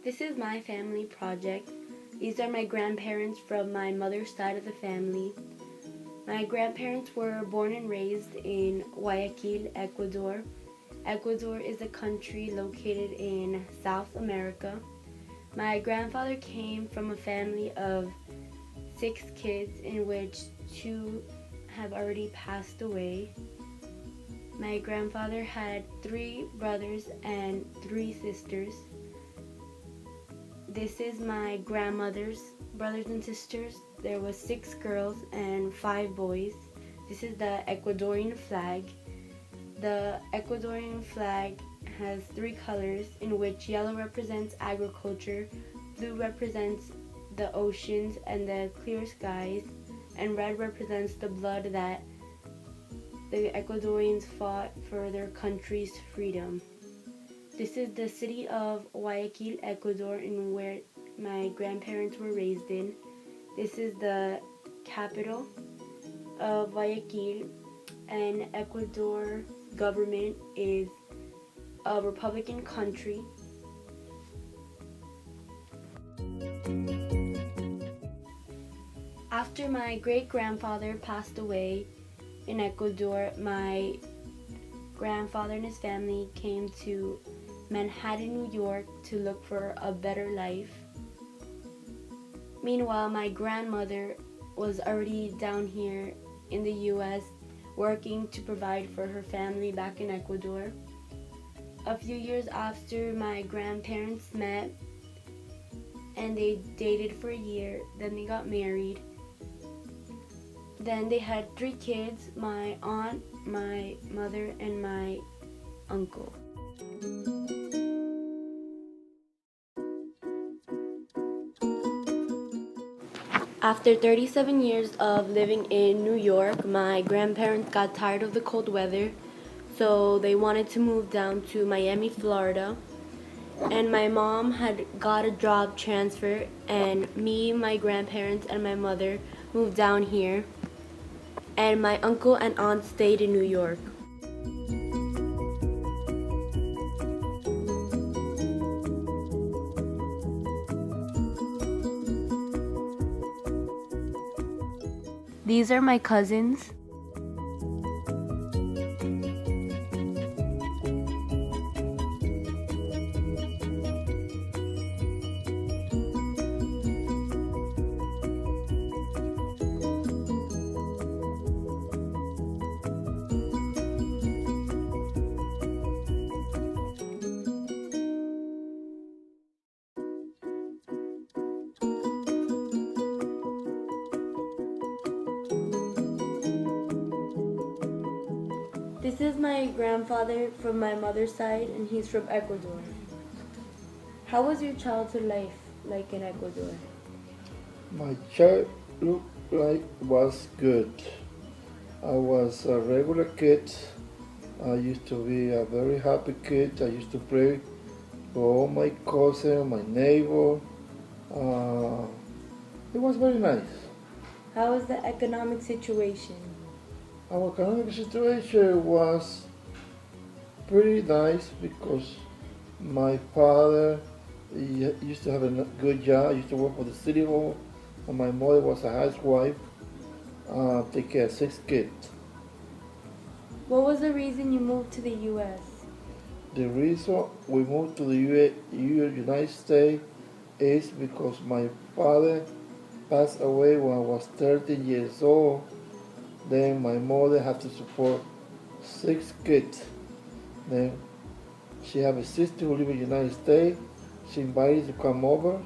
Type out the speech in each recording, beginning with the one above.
This is my family project. These are my grandparents from my mother's side of the family. My grandparents were born and raised in Guayaquil, Ecuador. Ecuador is a country located in South America. My grandfather came from a family of 6 kids, in which 2 have already passed away. My grandfather had 3 brothers and 3 sisters. This is my grandmother's brothers and sisters. There was 6 girls and 5 boys. This is the Ecuadorian flag. The Ecuadorian flag has 3 colors, in which yellow represents agriculture, blue represents the oceans and the clear skies, and red represents the blood that the Ecuadorians fought for their country's freedom. This is the city of Guayaquil, Ecuador, in where my grandparents were raised in. This is the capital of Guayaquil, and Ecuador government is a Republican country. After my great-grandfather passed away in Ecuador, my grandfather and his family came to Manhattan, New York to look for a better life. Meanwhile, my grandmother was already down here in the US working to provide for her family back in Ecuador. A few years after my grandparents met and they dated for a year, then they got married. Then they had 3 kids, my aunt, my mother, and my uncle. After 37 years of living in New York, my grandparents got tired of the cold weather, so they wanted to move down to Miami, Florida. And my mom had got a job transfer, and me, my grandparents, and my mother moved down here. And my uncle and aunt stayed in New York. These are my cousins. This is my grandfather from my mother's side, and he's from Ecuador. How was your childhood life like in Ecuador? My childhood life was good. I was a regular kid. I used to be a very happy kid. I used to play with all my cousins, my neighbor. It was very nice. How was the economic situation? Our economic situation was pretty nice because my father used to have a good job. He used to work for the city hall, and my mother was a housewife, take care of 6 kids. What was the reason you moved to the U.S.? The reason we moved to the United States is because my father passed away when I was 13 years old. Then my mother had to support 6 kids. Then she have a sister who live in the United States. She invited to come over,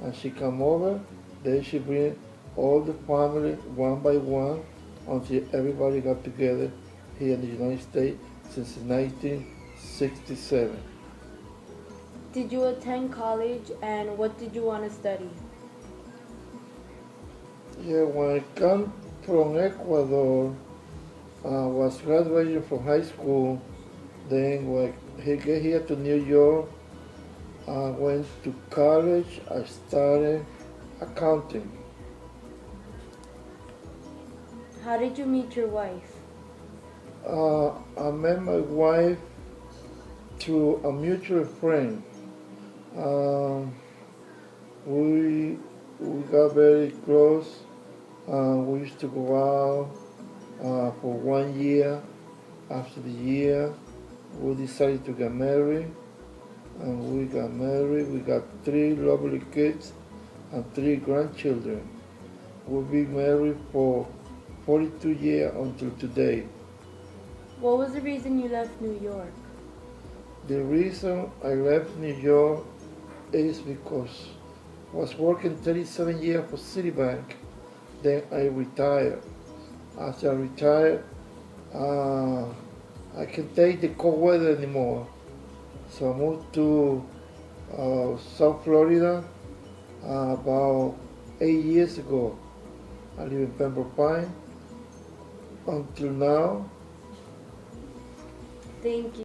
and she come over. Then she bring all the family one by one until everybody got together here in the United States since 1967. Did you attend college, and what did you want to study? Yeah, when I come from Ecuador, was graduating from high school. Then when he get here to New York, I went to college. I studied accounting. How did you meet your wife? I met my wife through a mutual friend. we got very close. We used to go out for 1 year. After the year, we decided to get married, and we got married. We got 3 lovely kids and 3 grandchildren. We've been married for 42 years until today. What was the reason you left New York? The reason I left New York is because I was working 37 years for Citibank. Then I retired. After I retired, I can't take the cold weather anymore. So I moved to South Florida about 8 years ago. I live in Pembroke Pines until now. Thank you.